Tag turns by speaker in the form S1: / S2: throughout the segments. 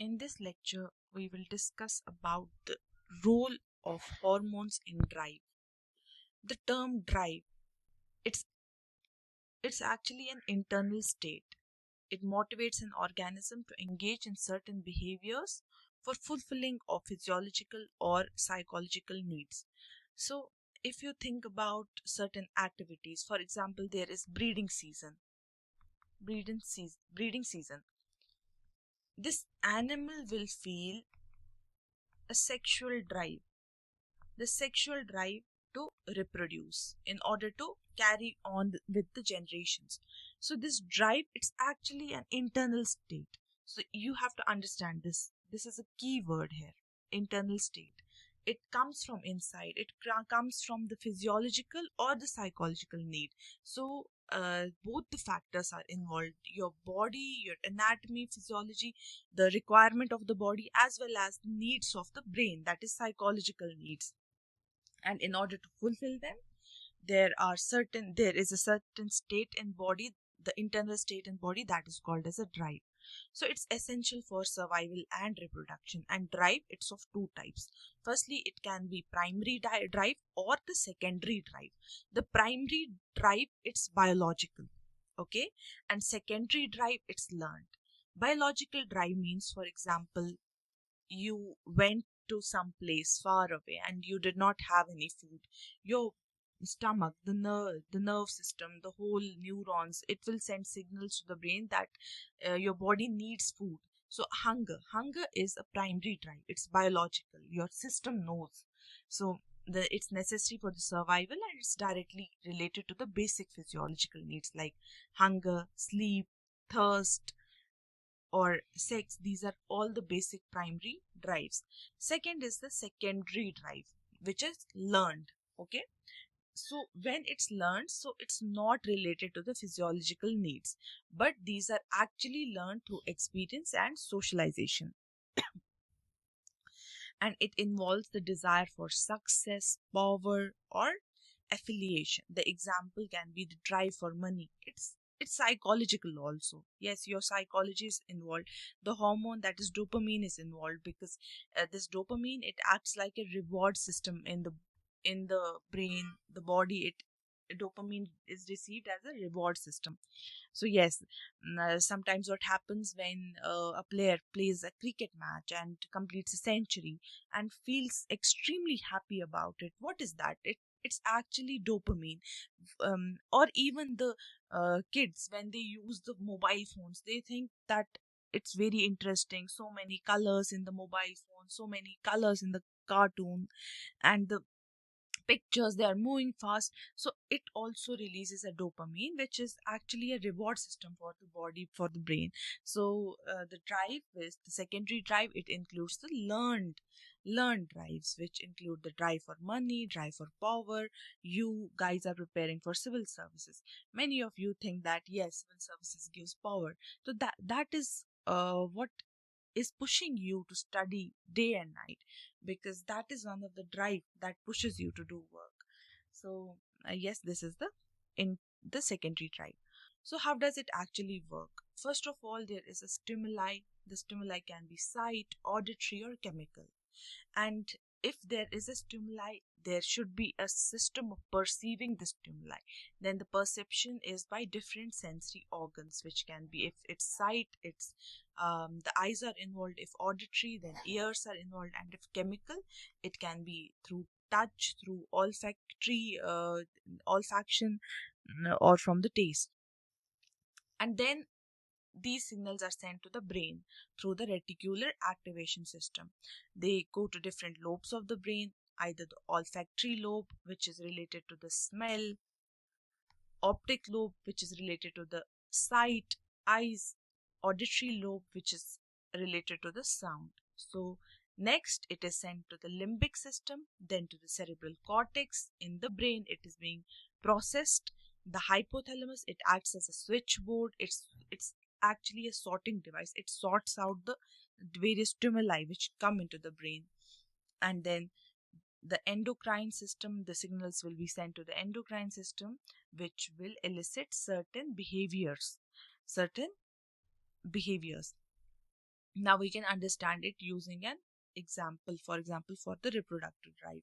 S1: In this lecture, we will discuss about the role of hormones in drive. The term drive, it's it's actually an internal state. It motivates an organism to engage in certain behaviors for fulfilling of physiological or psychological needs. So, if you think about certain activities, for example, there is breeding season. This animal will feel a sexual drive, the sexual drive to reproduce in order to carry on with the generations. So this drive, it's actually an internal state. So you have to understand this is a key word here. Internal state, it comes from inside, it comes from the physiological or the psychological need. So both the factors are involved: your body, your anatomy, physiology, the requirement of the body, as well as the needs of the brain, that is psychological needs. And in order to fulfill them, there is a certain state in body, the internal state in body, that is called as a drive. So it's essential for survival and reproduction. And drive, it's of two types. Firstly, it can be primary drive or the secondary drive. The primary drive, it's biological, okay, and secondary drive, it's learned. Biological drive means, for example, you went to some place far away and you did not have any food. Your stomach, the nerve system, the whole neurons, it will send signals to the brain that your body needs food. So hunger is a primary drive, it's biological, your system knows. So it's necessary for the survival, and it's directly related to the basic physiological needs like hunger, sleep, thirst, or sex. These are all the basic primary drives. Second is the secondary drive, which is learned, okay. So when it's learned, so it's not related to the physiological needs, but these are actually learned through experience and socialization. And it involves the desire for success, power, or affiliation. The example can be the drive for money. It's psychological also. Yes, your psychology is involved. The hormone, that is dopamine, is involved because this dopamine, it acts like a reward system in the brain, the body. It dopamine is received as a reward system. So yes, sometimes what happens when a player plays a cricket match and completes a century and feels extremely happy about it, what is that? It's actually dopamine. Or even the kids, when they use the mobile phones, they think that it's very interesting. So many colors in the mobile phone, so many colors in the cartoon, and the pictures, they are moving fast. So it also releases a dopamine, which is actually a reward system for the body, for the brain. So the drive is the secondary drive. It includes the learned drives, which include the drive for money, drive for power. You guys are preparing for civil services. Many of you think that yes, civil services gives power. So that is what is pushing you to study day and night, because that is one of the drive that pushes you to do work. So yes, this is the in the secondary drive. So how does it actually work? First of all, there is a stimuli. The stimuli can be sight, auditory, or chemical. And if there is a stimuli, there should be a system of perceiving the stimuli. Then the perception is by different sensory organs, which can be, if it's sight, it's the eyes are involved. If auditory, then ears are involved. And if chemical, it can be through touch, through olfactory olfaction, or from the taste. And then these signals are sent to the brain through the reticular activation system. They go to different lobes of the brain, either the olfactory lobe, which is related to the smell, optic lobe, which is related to the sight, eyes, auditory lobe, which is related to the sound. So next, it is sent to the limbic system, then to the cerebral cortex. In the brain, it is being processed. The hypothalamus, it acts as a switchboard. It's actually a sorting device. It sorts out the various stimuli which come into the brain. And then the endocrine system, the signals will be sent to the endocrine system, which will elicit certain behaviors. Now we can understand it using an example. For example, for the reproductive drive,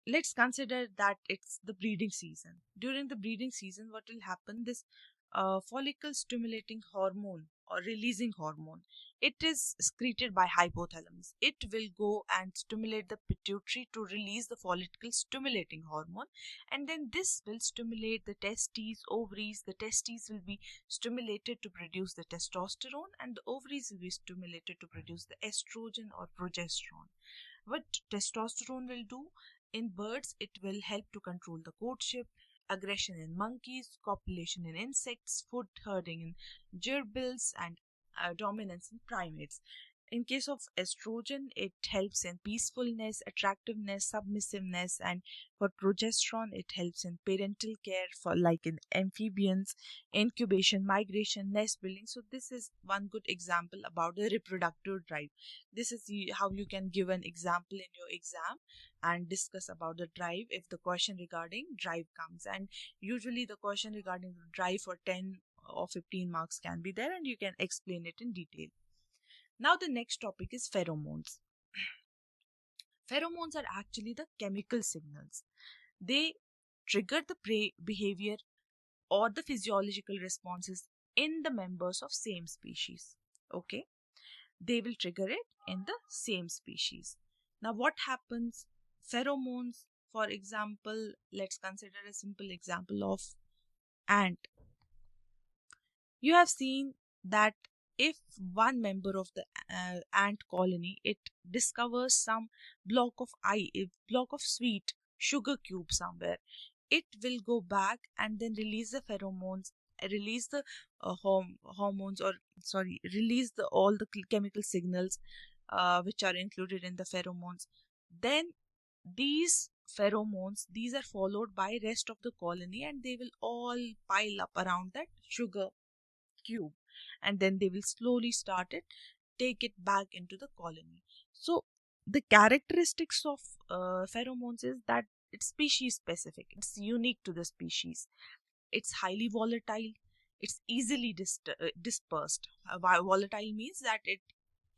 S1: let's consider that it's the breeding season. During the breeding season, what will happen? This follicle stimulating hormone or releasing hormone, it is secreted by hypothalamus. It will go and stimulate the pituitary to release the follicle stimulating hormone, and then this will stimulate the testes, ovaries. The testes will be stimulated to produce the testosterone, and the ovaries will be stimulated to produce the estrogen or progesterone. What testosterone will do in birds, it will help to control the courtship, aggression in monkeys, copulation in insects, food herding in gerbils, and dominance in primates. In case of estrogen, it helps in peacefulness, attractiveness, submissiveness, and for progesterone, it helps in parental care, for like in amphibians, incubation, migration, nest building. So this is one good example about the reproductive drive. This is how you can give an example in your exam and discuss about the drive if the question regarding drive comes. And usually the question regarding the drive for 10 or 15 marks can be there, and you can explain it in detail. Now the next topic is pheromones. Pheromones are actually the chemical signals. They trigger the prey behavior or the physiological responses in the members of same species. Okay, they will trigger it in the same species. Now what happens? Pheromones, for example, let's consider a simple example of ant. You have seen that if one member of the ant colony, it discovers some block of sweet sugar cube somewhere, it will go back and then release the pheromones, release the hormones, or sorry, release the all the chemical signals which are included in the pheromones. Then these pheromones, these are followed by rest of the colony, and they will all pile up around that sugar cube, and then they will slowly start it, take it back into the colony. So the characteristics of pheromones is that it's species specific, it's unique to the species, it's highly volatile, it's easily dispersed. Volatile means that it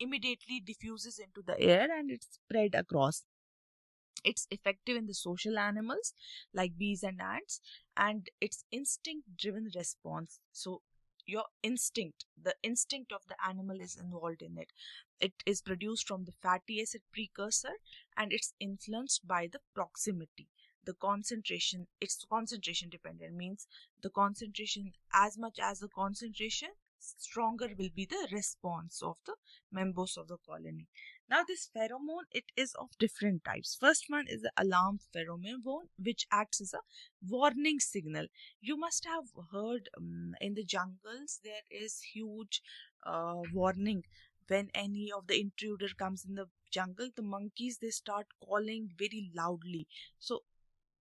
S1: immediately diffuses into the air and it's spread across. It's effective in the social animals like bees and ants, and it's instinct driven response. So your instinct, the instinct of the animal is involved in it. It is produced from the fatty acid precursor, and it's influenced by the proximity, the concentration. It's concentration dependent, means the concentration, as much as the concentration, stronger will be the response of the members of the colony. Now this pheromone, it is of different types. First one is the alarm pheromone, which acts as a warning signal. You must have heard in the jungles there is huge warning when any of the intruder comes in the jungle. The monkeys, they start calling very loudly. So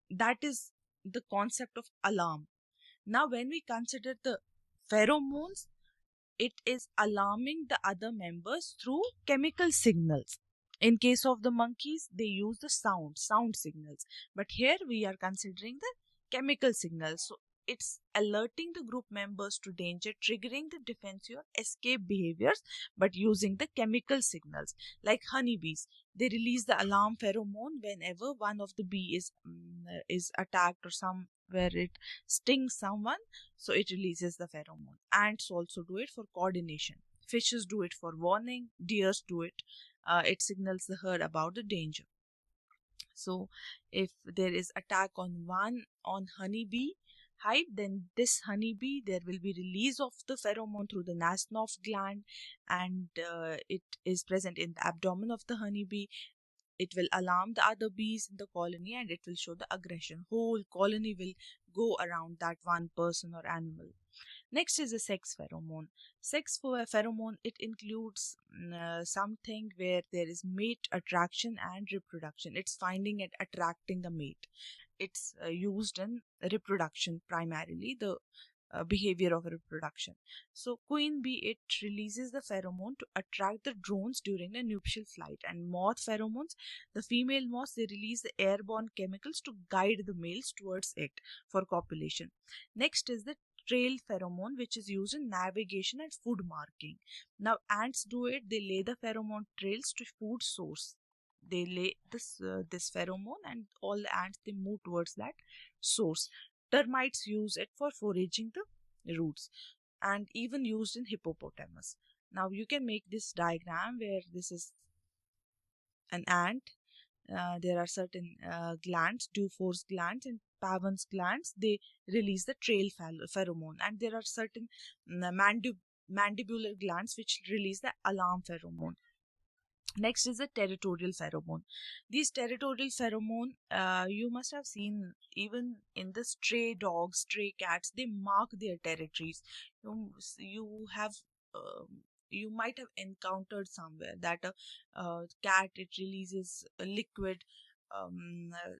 S1: that is the concept of alarm. Now when we consider the pheromones, it is alarming the other members through chemical signals. In case of the monkeys, they use the sound signals. But here we are considering the chemical signals. So it's alerting the group members to danger, triggering the defensive or escape behaviors, but using the chemical signals. Like honeybees, they release the alarm pheromone whenever one of the bee is attacked or somewhere it stings someone, so it releases the pheromone. Ants also do it for coordination. Fishes do it for warning. Deers do it. It signals the herd about the danger. So if there is attack on honeybee hive, then this honeybee, there will be release of the pheromone through the Nassau gland, and it is present in the abdomen of the honeybee. It will alarm the other bees in the colony, and it will show the aggression. Whole colony will go around that one person or animal. Next is the sex pheromone. Sex pheromone, it includes something where there is mate attraction and reproduction. It's finding and attracting a mate. It's used in reproduction primarily, the behavior of reproduction. So queen bee, it releases the pheromone to attract the drones during the nuptial flight. And moth pheromones, the female moths, they release the airborne chemicals to guide the males towards it for copulation. Next is the trail pheromone, which is used in navigation and food marking. Now ants do it, they lay the pheromone trails to food source. They lay this pheromone, and all the ants, they move towards that source. Termites use it for foraging the roots, and even used in hippopotamus. Now you can make this diagram where this is an ant. There are certain glands, dew-force glands and Pavon's glands. They release the trail pheromone, and there are certain mandibular glands which release the alarm pheromone. Next is the territorial pheromone. These territorial pheromone, you must have seen even in the stray dogs, stray cats, they mark their territories. You have you might have encountered somewhere that a cat, it releases a liquid, um, uh,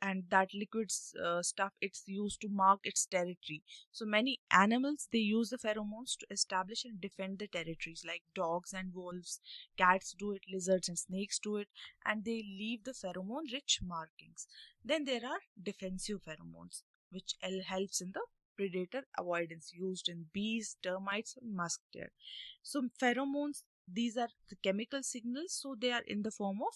S1: and that liquid stuff, it's used to mark its territory. So many animals, they use the pheromones to establish and defend the territories, like dogs and wolves. Cats do it, lizards and snakes do it, and they leave the pheromone rich markings. Then there are defensive pheromones, which helps in the predator avoidance, used in bees, termites and musk deer. So pheromones, these are the chemical signals, so they are in the form of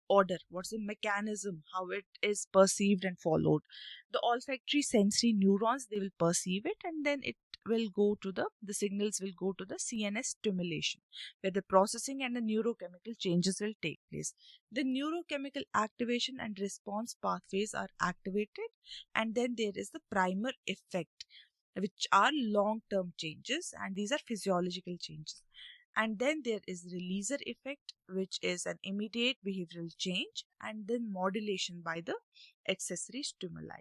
S1: order. What's the mechanism, how it is perceived and followed. The olfactory sensory neurons, they will perceive it, and then it will go to the signals will go to the CNS stimulation, where the processing and the neurochemical changes will take place. The neurochemical activation and response pathways are activated, and then there is the primer effect, which are long term changes, and these are physiological changes. And then there is releaser effect, which is an immediate behavioral change, and then modulation by the accessory stimuli.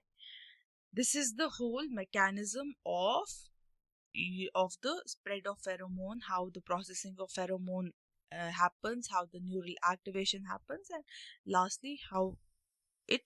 S1: This is the whole mechanism of the spread of pheromone, how the processing of pheromone happens, how the neural activation happens, and lastly how it